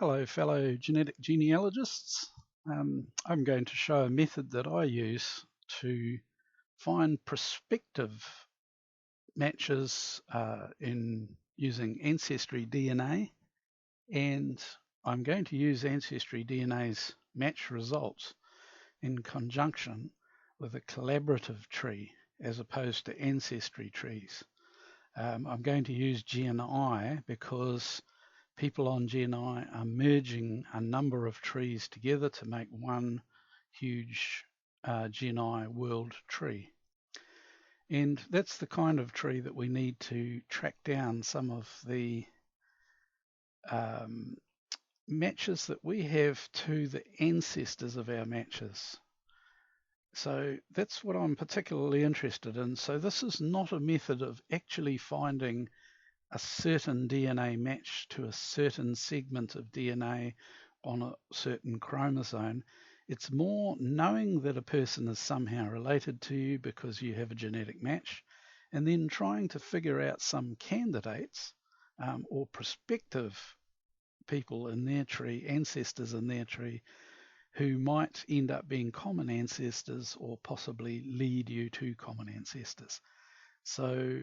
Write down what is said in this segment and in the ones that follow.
Hello, fellow genetic genealogists. I'm going to show a method that I use to find prospective matches in using AncestryDNA, and I'm going to use AncestryDNA's match results in conjunction with a collaborative tree as opposed to ancestry trees. I'm going to use Geni because people on Geni are merging a number of trees together to make one huge Geni world tree. And that's the kind of tree that we need to track down some of the matches that we have to the ancestors of our matches. So that's what I'm particularly interested in. So this is not a method of actually finding a certain DNA match to a certain segment of DNA on a certain chromosome. It's more knowing that a person is somehow related to you because you have a genetic match, and then trying to figure out some candidates or prospective people in their tree, ancestors in their tree, who might end up being common ancestors or possibly lead you to common ancestors. So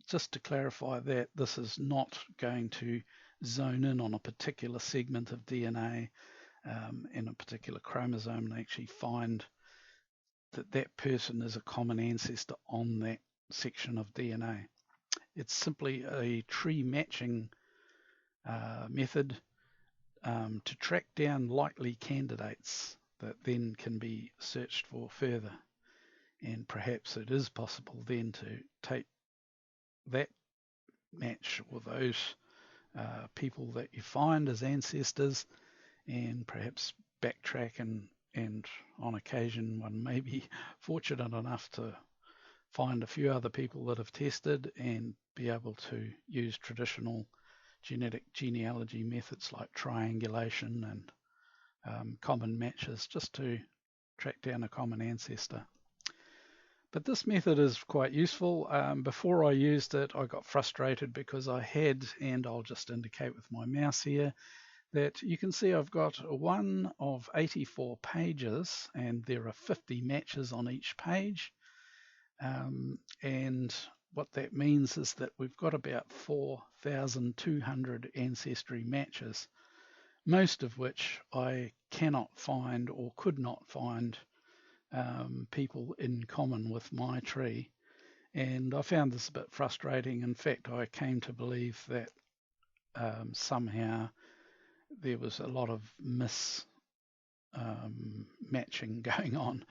just to clarify that, this is not going to zone in on a particular segment of DNA in a particular chromosome and actually find that that person is a common ancestor on that section of DNA. It's simply a tree matching method to track down likely candidates that then can be searched for further. And perhaps it is possible then to take that match or those people that you find as ancestors and perhaps backtrack and on occasion one may be fortunate enough to find a few other people that have tested and be able to use traditional genetic genealogy methods like triangulation and common matches just to track down a common ancestor. But this method is quite useful. Before I used it, I got frustrated because I had, and I'll just indicate with my mouse here, that you can see I've got one of 84 pages and there are 50 matches on each page. And what that means is that we've got about 4,200 ancestry matches, most of which I cannot find or could not find people in common with my tree. And I found this a bit frustrating. In fact, I came to believe that somehow there was a lot of matching going on.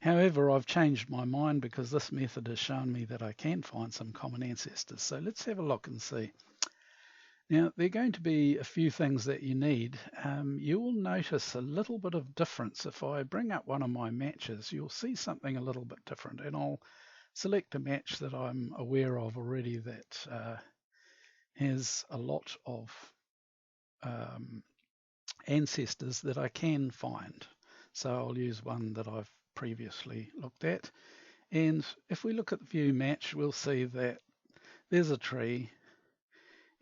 However, I've changed my mind because this method has shown me that I can find some common ancestors. So let's have a look and see. Now, there are going to be a few things that you need. You will notice a little bit of difference. If I bring up one of my matches, you'll see something a little bit different. And I'll select a match that I'm aware of already that has a lot of ancestors that I can find. So I'll use one that I've previously looked at. And if we look at the view match, we'll see that there's a tree.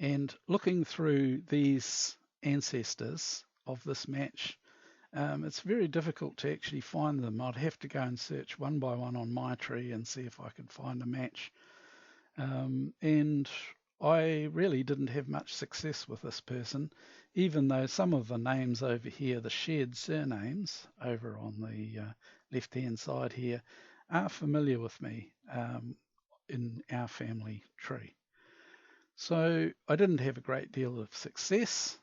And looking through these ancestors of this match, it's very difficult to actually find them. I'd have to go and search one by one on my tree and see if I could find a match. And I really didn't have much success with this person, even though some of the names over here, the shared surnames over on the left-hand side here, are familiar with me in our family tree. So I didn't have a great deal of success,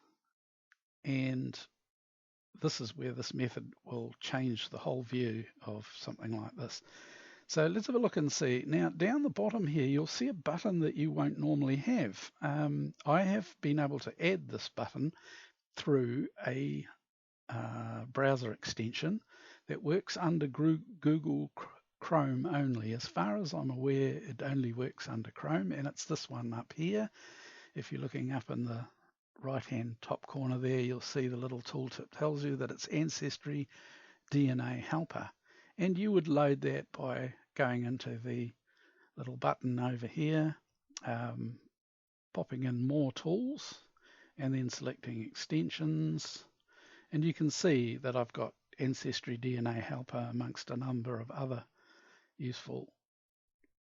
and this is where this method will change the whole view of something like this. So let's have a look and see. Now, down the bottom here, you'll see a button that you won't normally have. I have been able to add this button through a browser extension that works under Google Chrome only. As far as I'm aware, it only works under Chrome, and it's this one up here. If you're looking up in the right-hand top corner there, you'll see the little tooltip tells you that it's AncestryDNA Helper. And you would load that by going into the little button over here, popping in more tools, and then selecting extensions. And you can see that I've got AncestryDNA Helper amongst a number of other useful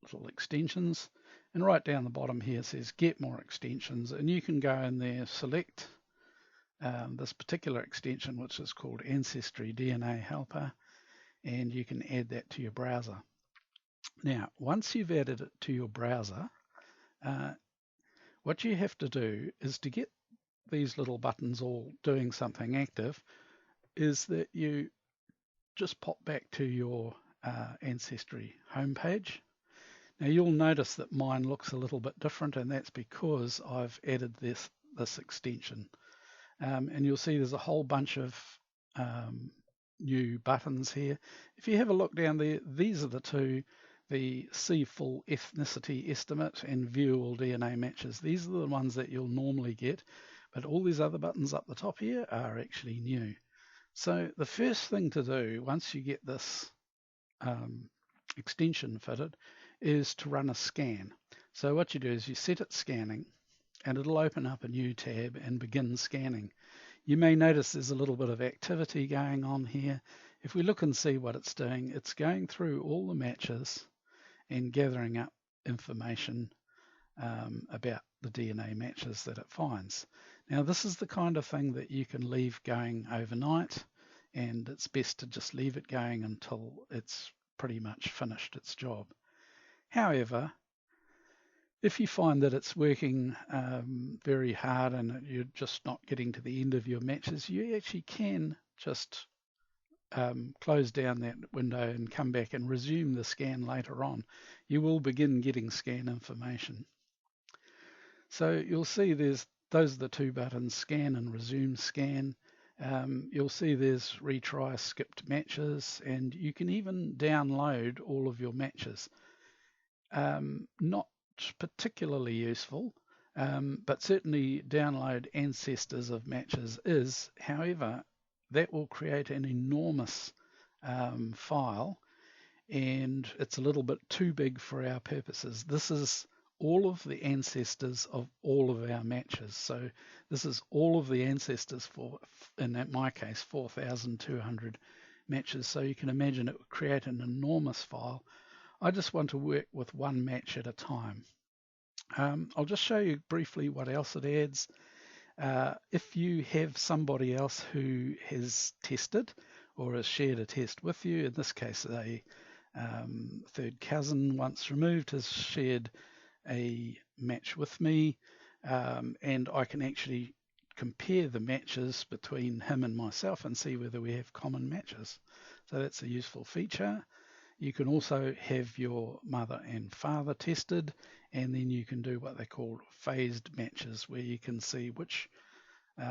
little extensions. And right down the bottom here says get more extensions, and you can go in there, select this particular extension, which is called AncestryDNA Helper, and you can add that to your browser. Now, once you've added it to your browser, what you have to do is, to get these little buttons all doing something active, is that you just pop back to your Ancestry homepage. Now you'll notice that mine looks a little bit different, and that's because I've added this extension. And you'll see there's a whole bunch of new buttons here. If you have a look down there, these are the two, the See Full Ethnicity Estimate and View All DNA Matches. These are the ones that you'll normally get, but all these other buttons up the top here are actually new. So the first thing to do once you get this extension fitted is to run a scan. So what you do is you set it scanning, and it'll open up a new tab and begin scanning. You may notice there's a little bit of activity going on here. If we look and see what it's doing, it's going through all the matches and gathering up information about the DNA matches that it finds. Now this is the kind of thing that you can leave going overnight, and it's best to just leave it going until it's pretty much finished its job. However, if you find that it's working very hard and you're just not getting to the end of your matches, you actually can just close down that window and come back and resume the scan later on. You will begin getting scan information. So you'll see those are the two buttons, scan and resume scan. You'll see there's retry skipped matches, and you can even download all of your matches. Not particularly useful, but certainly download ancestors of matches is. However, that will create an enormous file, and it's a little bit too big for our purposes. This is all of the ancestors of all of our matches. So this is all of the ancestors for, in my case, 4,200 matches. So you can imagine it would create an enormous file. I just want to work with one match at a time. I'll just show you briefly what else it adds. If you have somebody else who has tested or has shared a test with you, in this case a third cousin once removed has shared a match with me, and I can actually compare the matches between him and myself and see whether we have common matches. So that's a useful feature. You can also have your mother and father tested, and then you can do what they call phased matches, where you can see which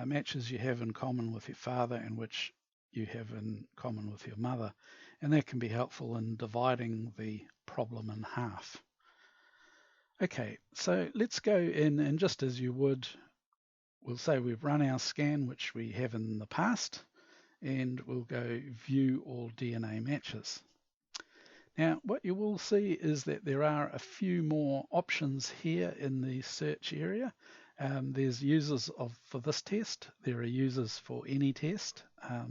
matches you have in common with your father and which you have in common with your mother. And that can be helpful in dividing the problem in half. Okay, so let's go in, and just as you would, we'll say we've run our scan, which we have in the past, and we'll go view all DNA matches. Now, what you will see is that there are a few more options here in the search area. There's users for this test. There are users for any test,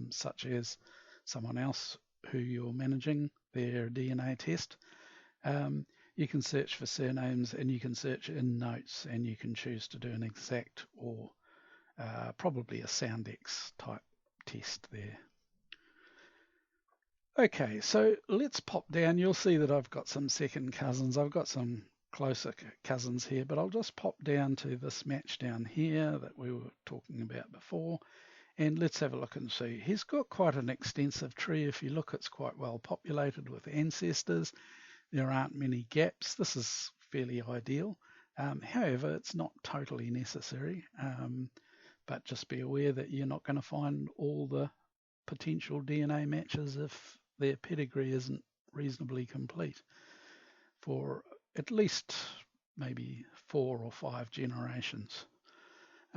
such as someone else who you're managing their DNA test. You can search for surnames, and you can search in notes, and you can choose to do an exact or probably a SoundX type test there. Okay, so let's pop down. You'll see that I've got some second cousins. I've got some closer cousins here, but I'll just pop down to this match down here that we were talking about before, and let's have a look and see. He's got quite an extensive tree. If you look, it's quite well populated with ancestors. There aren't many gaps. This is fairly ideal. However, it's not totally necessary, but just be aware that you're not going to find all the potential DNA matches if their pedigree isn't reasonably complete for at least maybe 4 or 5 generations.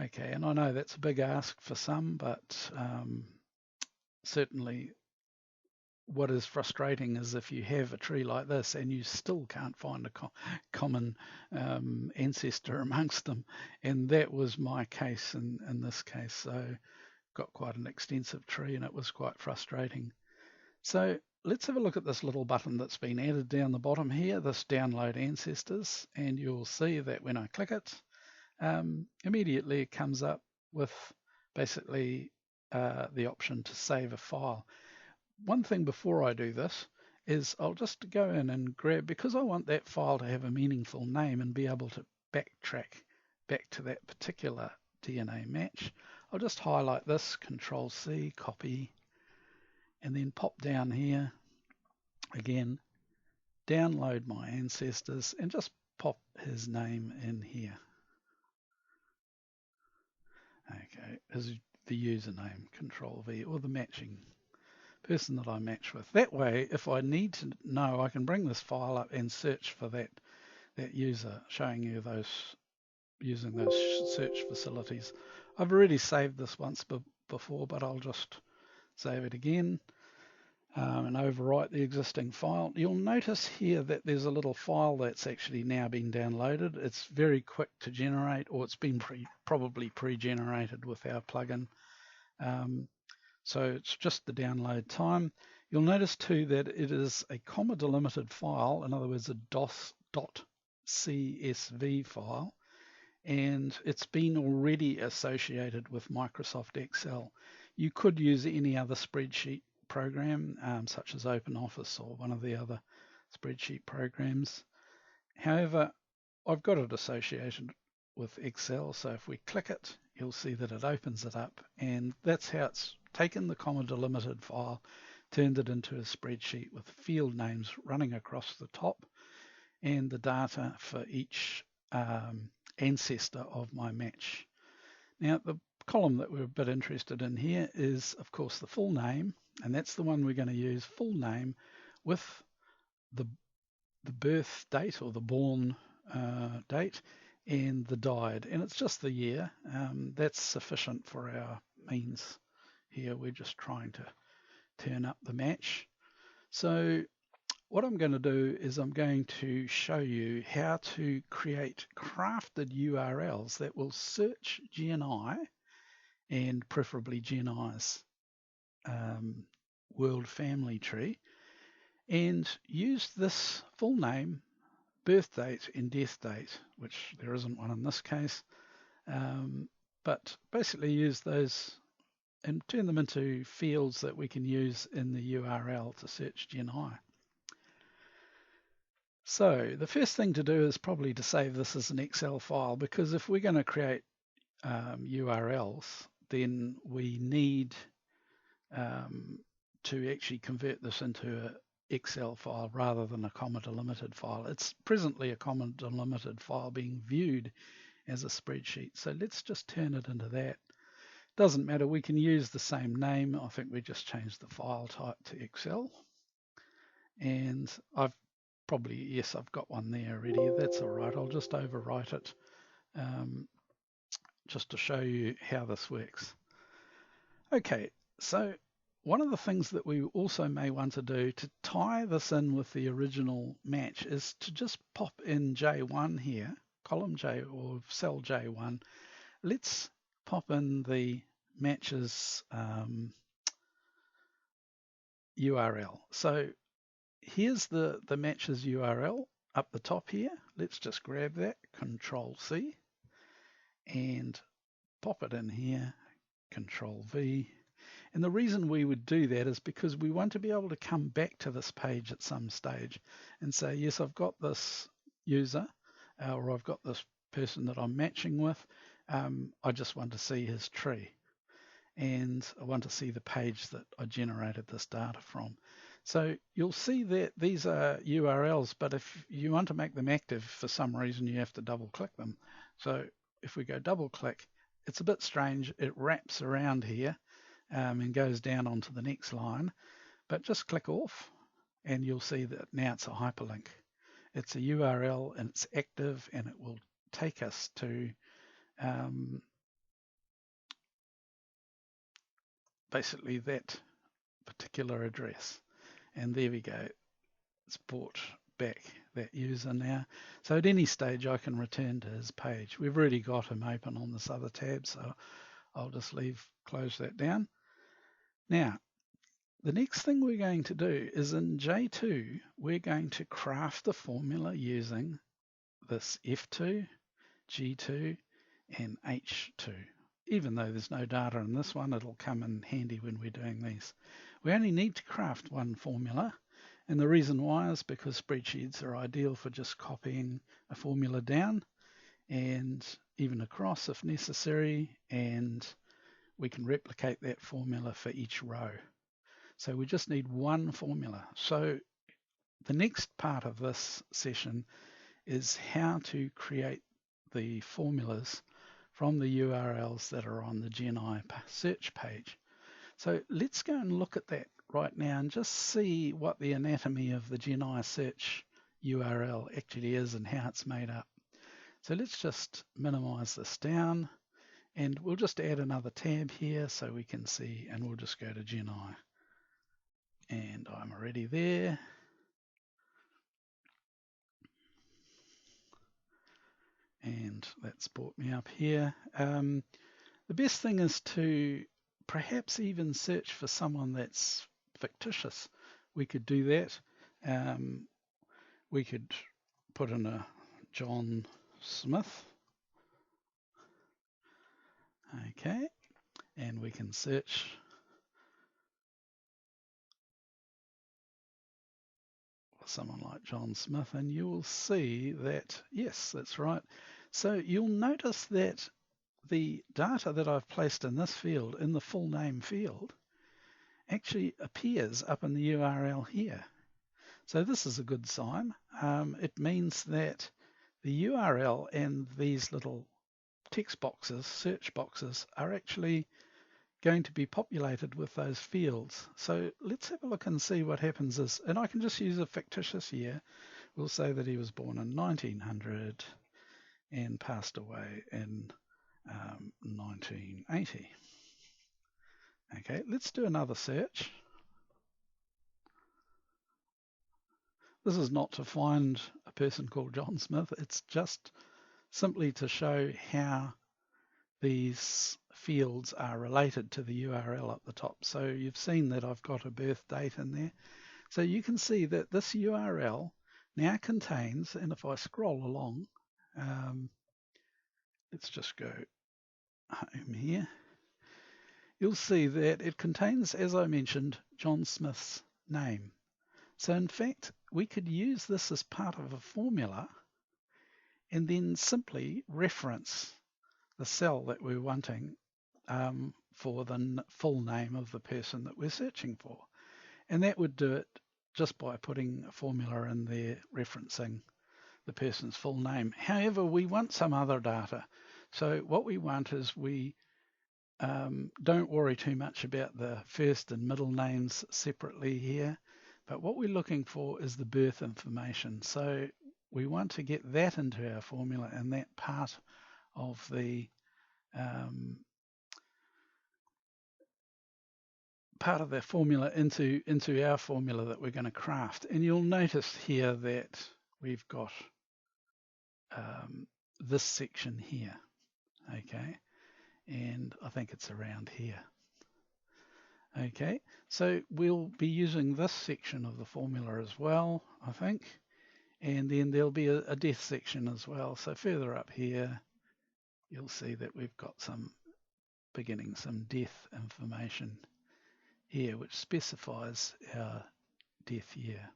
Okay, and I know that's a big ask for some, but certainly what is frustrating is if you have a tree like this and you still can't find a common ancestor amongst them. And that was my case in this case. So got quite an extensive tree and it was quite frustrating. So let's have a look at this little button that's been added down the bottom here, this download ancestors, and you'll see that when I click it, immediately it comes up with basically the option to save a file. One thing before I do this is I'll just go in and grab, because I want that file to have a meaningful name and be able to backtrack back to that particular DNA match. I'll just highlight this, Control C, copy, and then pop down here again, download my ancestors, and just pop his name in here. Okay, the username, Control V, or the matching person that I match with. That way, if I need to know, I can bring this file up and search for that user, showing you those, using those search facilities. I've already saved this once before, but I'll just save it again and overwrite the existing file. You'll notice here that there's a little file that's actually now been downloaded. It's very quick to generate, or it's been probably pre-generated with our plugin. So it's just the download time. You'll notice too that it is a comma delimited file, in other words, a .csv file, and it's been already associated with Microsoft Excel. You could use any other spreadsheet program, such as OpenOffice or one of the other spreadsheet programs. However, I've got it associated with Excel, so if we click it, you'll see that it opens it up, and that's how it's taken the comma delimited file, turned it into a spreadsheet with field names running across the top and the data for each ancestor of my match. Now, the column that we're a bit interested in here is, of course, the full name, and that's the one we're going to use, full name with the birth date or the born date and the died, and it's just the year. That's sufficient for our means here. We're just trying to turn up the match. So what I'm going to do is I'm going to show you how to create crafted URLs that will search Geni and preferably Geni's world family tree, and use this full name, birth date and death date, which there isn't one in this case, but basically use those and turn them into fields that we can use in the URL to search Geni. So the first thing to do is probably to save this as an Excel file, because if we're going to create URLs, then we need to actually convert this into an Excel file rather than a comma delimited file. It's presently a comma delimited file being viewed as a spreadsheet. So let's just turn it into that. Doesn't matter, we can use the same name. I think we just changed the file type to Excel. And I've got one there already. That's all right. I'll just overwrite it just to show you how this works. Okay, so one of the things that we also may want to do to tie this in with the original match is to just pop in J1 here, column J or cell J1. Let's pop in the matches URL. So here's the matches URL up the top here. Let's just grab that, Control C, and pop it in here, Control V. And the reason we would do that is because we want to be able to come back to this page at some stage and say, yes, I've got this user, or I've got this person that I'm matching with. I just want to see his tree, and I want to see the page that I generated this data from. So you'll see that these are URLs, but if you want to make them active for some reason, you have to double click them. So if we go double click, it's a bit strange. It wraps around here and goes down onto the next line, but just click off and you'll see that now it's a hyperlink. It's a URL and it's active, and it will take us to basically that particular address. And there we go. It's brought back that user now. So at any stage, I can return to his page. We've already got him open on this other tab, so I'll just close that down. Now, the next thing we're going to do is in J2, we're going to craft the formula using this F2, G2, and H2. Even though there's no data in this one, it'll come in handy when we're doing these. We only need to craft one formula, and the reason why is because spreadsheets are ideal for just copying a formula down and even across if necessary, and we can replicate that formula for each row. So we just need one formula. So the next part of this session is how to create the formulas from the URLs that are on the Geni search page. So let's go and look at that right now and just see what the anatomy of the Geni search URL actually is and how it's made up. So let's just minimize this down, and we'll just add another tab here so we can see, and we'll just go to Geni. And I'm already there. And that's brought me up here. The best thing is to perhaps even search for someone that's fictitious. We could do that. We could put in a John Smith. Okay, and we can search for someone like John Smith, and you will see that, yes, that's right. So you'll notice that the data that I've placed in this field, in the full name field, actually appears up in the URL here. So this is a good sign. It means that the URL and these little text boxes, search boxes, are actually going to be populated with those fields. So let's have a look and see what happens is, and I can just use a fictitious year. We'll say that he was born in 1900 and passed away in 1980. Okay, let's do another search. This is not to find a person called John Smith. It's just simply to show how these fields are related to the URL at the top. So you've seen that I've got a birth date in there. So you can see that this URL now contains, and if I scroll along, let's just go home here. You'll see that it contains, as I mentioned, John Smith's name. So in fact, we could use this as part of a formula and then simply reference the cell that we're wanting for the full name of the person that we're searching for. And that would do it just by putting a formula in there referencing the person's full name. However, we want some other data. So what we want is we don't worry too much about the first and middle names separately here, but what we're looking for is the birth information. So we want to get that into our formula, and that part of the formula into our formula that we're going to craft. And you'll notice here that we've got this section here, okay, and I think it's around here. Okay, so we'll be using this section of the formula as well, I think, and then there'll be a death section as well. So further up here, you'll see that we've got some death information here, which specifies our death year.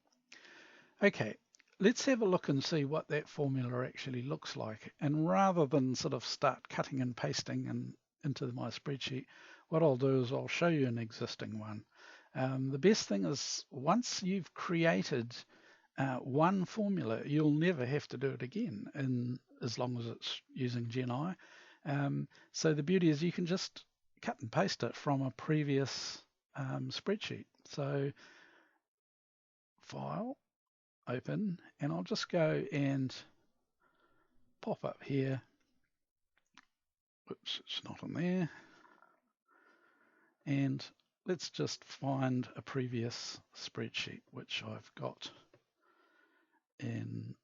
Okay, let's have a look and see what that formula actually looks like. And rather than sort of start cutting and pasting into my spreadsheet, what I'll do is I'll show you an existing one. The best thing is once you've created one formula, you'll never have to do it again as long as it's using Geni. So the beauty is you can just cut and paste it from a previous spreadsheet. So File, Open, and I'll just go and pop up here. Oops, it's not on there. And let's just find a previous spreadsheet, which I've got in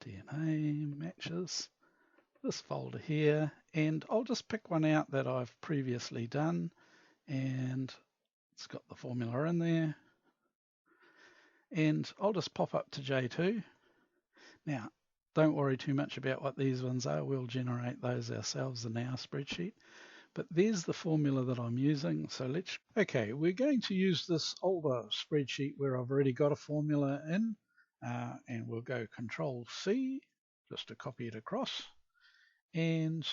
DNA matches, this folder here, and I'll just pick one out that I've previously done, and it's got the formula in there, and I'll just pop up to J2. Now, don't worry too much about what these ones are. We'll generate those ourselves in our spreadsheet. But there's the formula that I'm using. So okay, we're going to use this older spreadsheet where I've already got a formula in, and we'll go Control C just to copy it across. And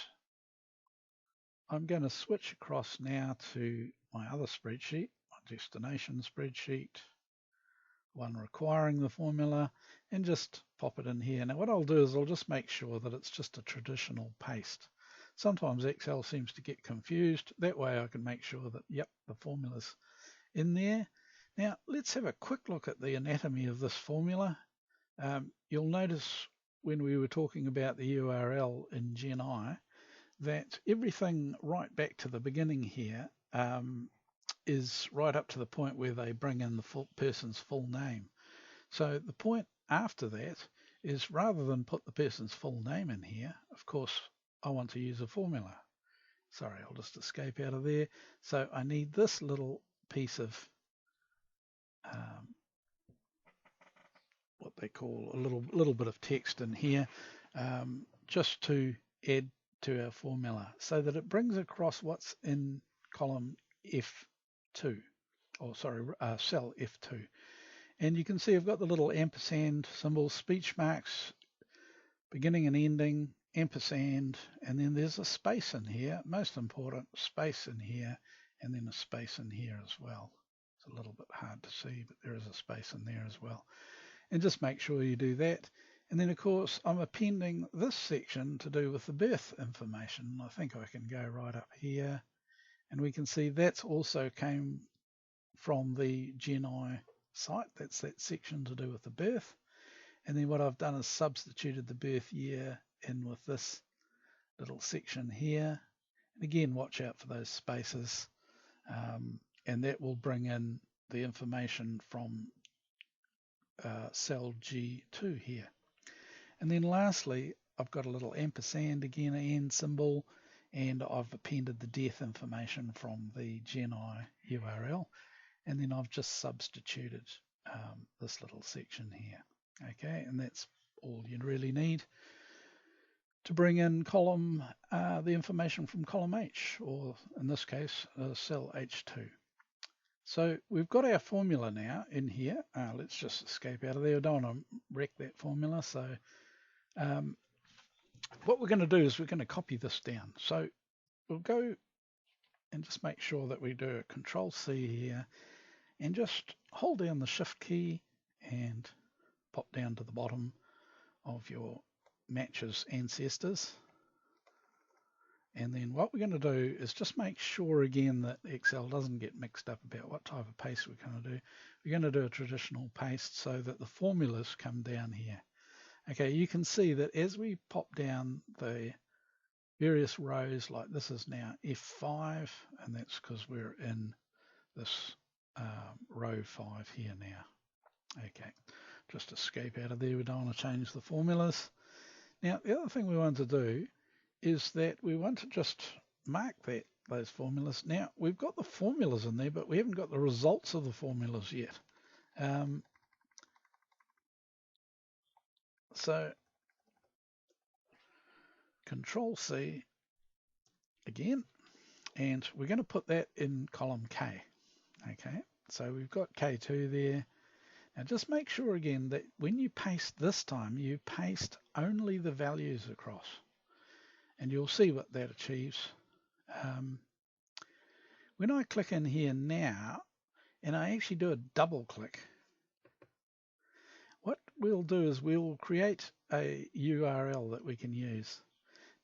I'm going to switch across now to my other spreadsheet, my destination spreadsheet, one requiring the formula, and just pop it in here. Now what I'll do is I'll just make sure that it's just a traditional paste. Sometimes Excel seems to get confused. That way I can make sure that, yep, the formula's in there. Now let's have a quick look at the anatomy of this formula. You'll notice when we were talking about the URL in Geni that everything right back to the beginning here is right up to the point where they bring in the person's full name. So the point after that is, rather than put the person's full name in here, of course, I want to use a formula. Sorry, I'll just escape out of there. So I need this little piece of what they call a little bit of text in here, just to add to our formula so that it brings across what's in column F2, or sorry, cell F2. And you can see I've got the little ampersand symbol, speech marks, beginning and ending, ampersand, and then there's a space in here, most important, space in here, and then a space in here as well. It's a little bit hard to see, but there is a space in there as well. And just make sure you do that. And then of course I'm appending this section to do with the birth information. I think I can go right up here, and we can see that's also came from the Geni site. That's that section to do with the birth. And then what I've done is substituted the birth year in with this little section here. And again, watch out for those spaces, and that will bring in the information from cell G2 here. And then lastly, I've got a little ampersand, again, an and symbol, and I've appended the death information from the Geni URL. And then I've just substituted this little section here. Okay, and that's all you really need to bring in column, the information from column H, or in this case, cell H2. So we've got our formula now in here. Let's just escape out of there. I don't want to wreck that formula. So what we're going to do is we're going to copy this down. So we'll go and just make sure that we do a Control C here, and just hold down the Shift key and pop down to the bottom of your matches ancestors. And then what we're going to do is just make sure again that Excel doesn't get mixed up about what type of paste we're going to do. We're going to do a traditional paste so that the formulas come down here. Okay, you can see that as we pop down the various rows, like this is now F5, and that's because we're in this row 5 here now. Okay, just escape out of there. We don't want to change the formulas. Now, the other thing we want to do is that we want to just mark those formulas. Now, we've got the formulas in there, but we haven't got the results of the formulas yet. So, Control C again, and we're going to put that in column K. Okay, so we've got K2 there. Now just make sure again that when you paste this time, you paste only the values across, and you'll see what that achieves. When I click in here now, and I actually do a double click, what we'll do is we'll create a URL that we can use.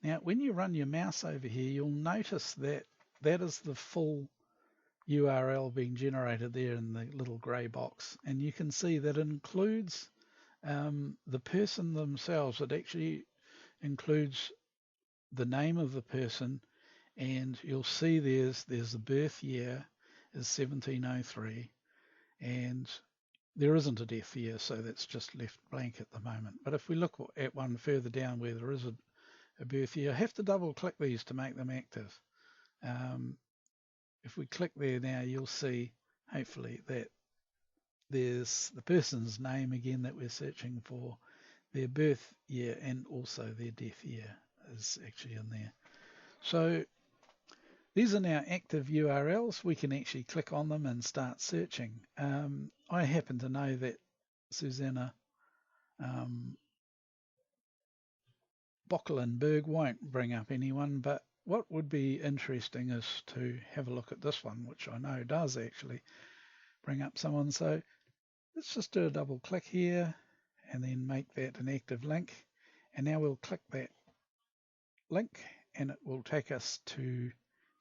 Now, when you run your mouse over here, you'll notice that that is the full URL being generated there in the little gray box, and you can see that it includes the person themselves. It actually includes the name of the person, and you'll see there's the birth year is 1703, and there isn't a death year, so that's just left blank at the moment. But if we look at one further down where there is a birth year, I have to double click these to make them active. If we click there now, you'll see hopefully that there's the person's name again that we're searching for, their birth year, and also their death year is actually in there. So these are now active URLs. We can actually click on them and start searching. I happen to know that Susanna Bocklenberg won't bring up anyone, but what would be interesting is to have a look at this one, which I know does actually bring up someone. So let's just do a double click here and then make that an active link. And now we'll click that link and it will take us to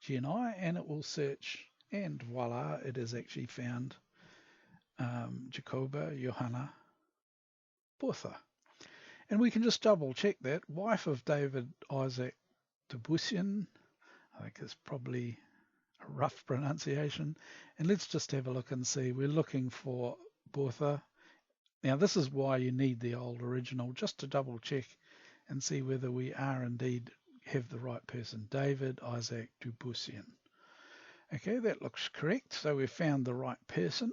Geni and it will search, and voila, it has actually found Jacoba Johanna Botha. And we can just double check that. Wife of David Isaac Debussian, I think is probably a rough pronunciation. And let's just have a look and see. We're looking for Botha. Now this is why you need the old original, just to double check and see whether we are indeed have the right person. David Isaac Debussian. Okay, that looks correct. So we've found the right person.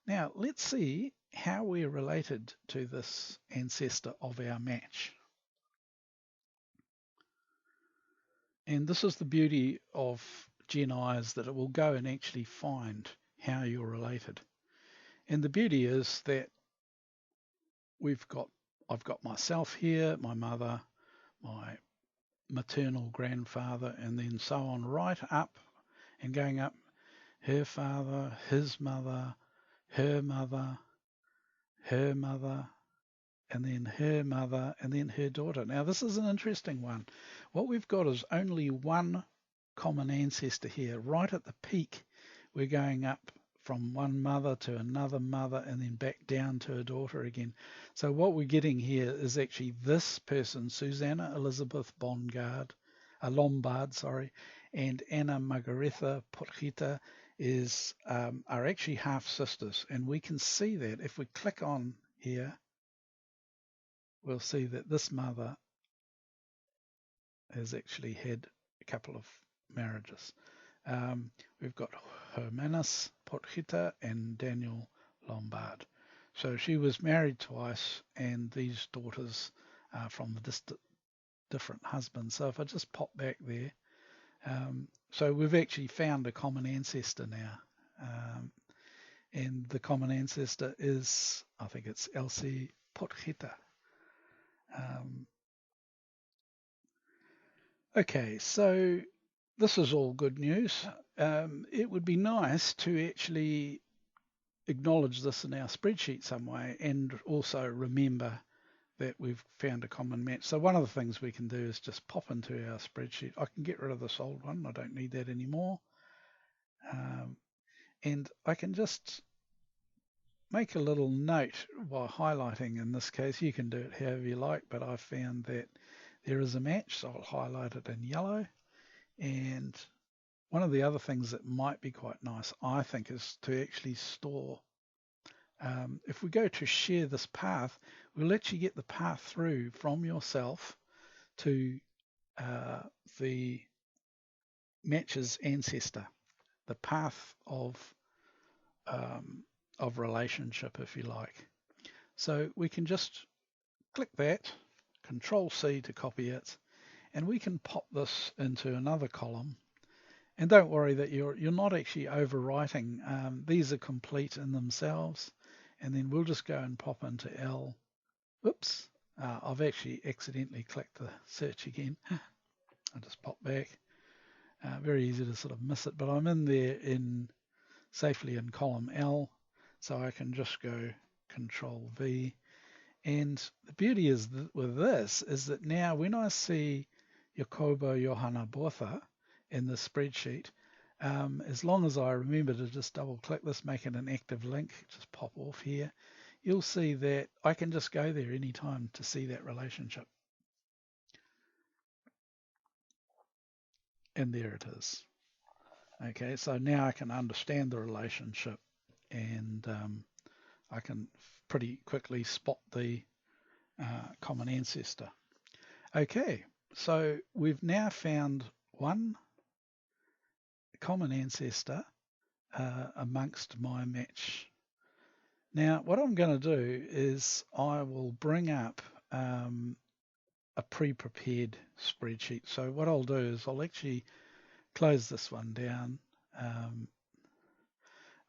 Now let's see how we're related to this ancestor of our match. And this is the beauty of Geni, is that it will go and actually find how you're related. And the beauty is that I've got myself here, my mother, my maternal grandfather, and then so on right up and going up, her father, his mother, her mother, her mother, and then her mother, and then her daughter. Now this is an interesting one. What we've got is only one common ancestor here. Right at the peak, we're going up from one mother to another mother and then back down to a daughter again. So what we're getting here is actually this person, Susanna Elizabeth Lombard, and Anna Margaretha Potgieter are actually half sisters, and we can see that if we click on here, we'll see that this mother has actually had a couple of marriages. We've got Hermanus Potgieter and Daniel Lombard. So she was married twice, and these daughters are from the different husbands. So if I just pop back there, so we've actually found a common ancestor now. And the common ancestor is, I think it's Elsie Potgieter. Okay, so this is all good news. It would be nice to actually acknowledge this in our spreadsheet some way and also remember that we've found a common match. So one of the things we can do is just pop into our spreadsheet. I can get rid of this old one. I don't need that anymore. And I can just make a little note while highlighting. In this case, you can do it however you like, but I found that there is a match, so I'll highlight it in yellow. And one of the other things that might be quite nice, I think, is to actually store. If we go to share this path, we'll let you get the path through from yourself to the match's ancestor, the path of relationship, if you like. So we can just click that, Control C to copy it, and we can pop this into another column. And don't worry that you're not actually overwriting. These are complete in themselves. And then we'll just go and pop into L. Oops, I've actually accidentally clicked the search again. I'll just pop back. Very easy to sort of miss it, but I'm in there safely in column L, so I can just go Control V. And the beauty is with this is that now when I see Jacoba Johanna Botha in the spreadsheet, as long as I remember to just double click this, make it an active link, just pop off here, you'll see that I can just go there anytime to see that relationship. and there it is. Okay, so now I can understand the relationship, and I can pretty quickly spot the common ancestor. Okay, so we've now found one common ancestor amongst my match. Now, what I'm going to do is I will bring up a pre-prepared spreadsheet. So what I'll do is I'll actually close this one down.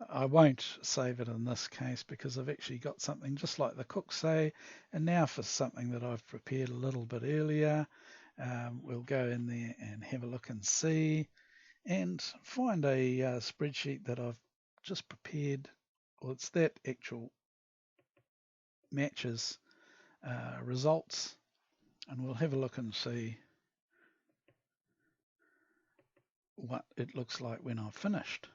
I won't save it in this case because I've actually got something just like the cooks say. And now for something that I've prepared a little bit earlier, we'll go in there and have a look and see and find a spreadsheet that I've just prepared. Well, it's that actual matches results, and we'll have a look and see what it looks like when I've finished.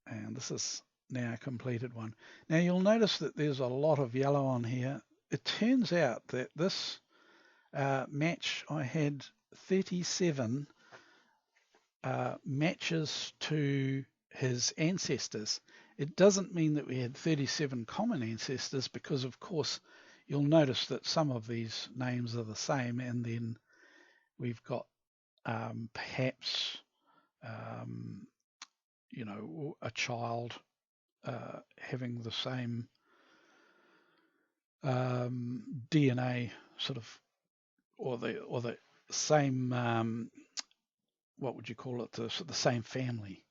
And this is now a completed one. Now you'll notice that there's a lot of yellow on here. It turns out that this match, I had 37 matches to his ancestors. It doesn't mean that we had 37 common ancestors because, of course, you'll notice that some of these names are the same, and then we've got perhaps a child having the same DNA sort of, or the same what would you call it, the same family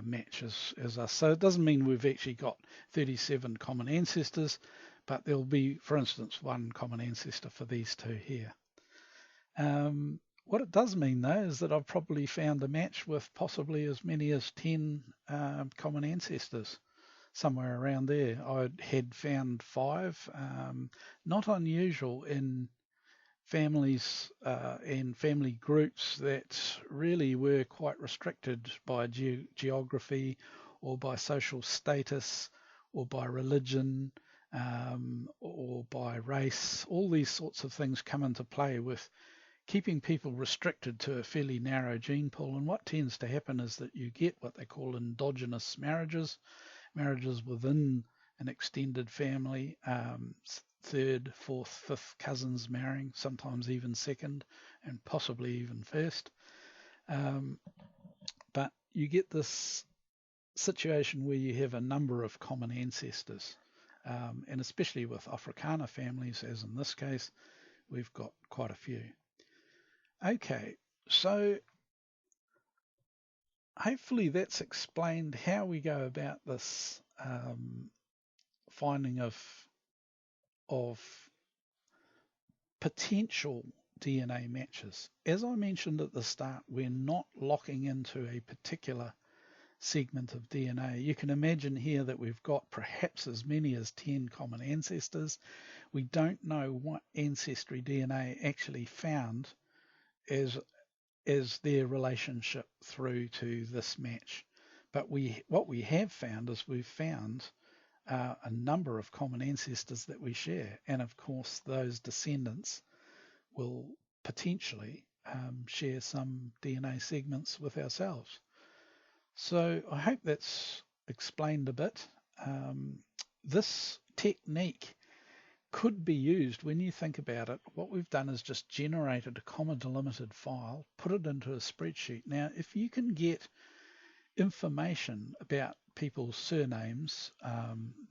match as us. So it doesn't mean we've actually got 37 common ancestors, but there'll be, for instance, one common ancestor for these two here. What it does mean, though, is that I've probably found a match with possibly as many as 10 common ancestors, somewhere around there. I had found 5, not unusual in families and family groups that really were quite restricted by geography or by social status or by religion or by race. All these sorts of things come into play with keeping people restricted to a fairly narrow gene pool. And what tends to happen is that you get what they call endogenous marriages within an extended family, third, fourth, fifth cousins marrying, sometimes even second, and possibly even first. But you get this situation where you have a number of common ancestors, and especially with Afrikaner families, as in this case, we've got quite a few. Okay, so hopefully that's explained how we go about this finding of potential DNA matches. As I mentioned at the start, we're not locking into a particular segment of DNA. You can imagine here that we've got perhaps as many as 10 common ancestors. We don't know what AncestryDNA actually found as their relationship through to this match. But what we have found is we've found a number of common ancestors that we share. And of course, those descendants will potentially share some DNA segments with ourselves. So I hope that's explained a bit. This technique could be used when you think about it. What we've done is just generated a comma delimited file, put it into a spreadsheet. Now, if you can get information about people's surnames,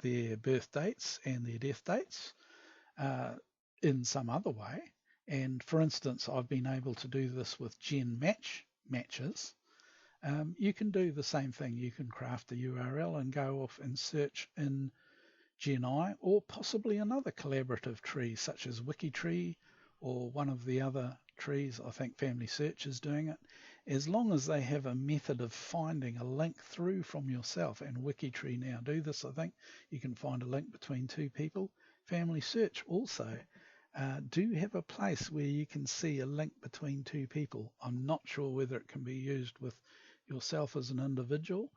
their birth dates and their death dates in some other way, and for instance, I've been able to do this with gen matches, you can do the same thing. You can craft a URL and go off and search in Geni or possibly another collaborative tree such as Wikitree or one of the other trees. I think Family Search is doing it. As long as they have a method of finding a link through from yourself, and Wikitree now do this, I think you can find a link between two people. Family Search also do have a place where you can see a link between two people. I'm not sure whether it can be used with yourself as an individual,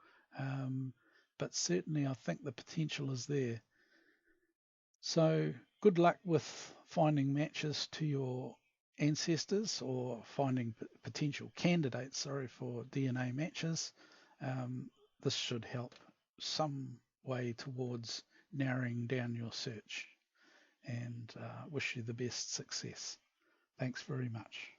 but certainly I think the potential is there. So good luck with finding matches to your ancestors or finding potential candidates, for DNA matches. This should help some way towards narrowing down your search, and wish you the best success. Thanks very much.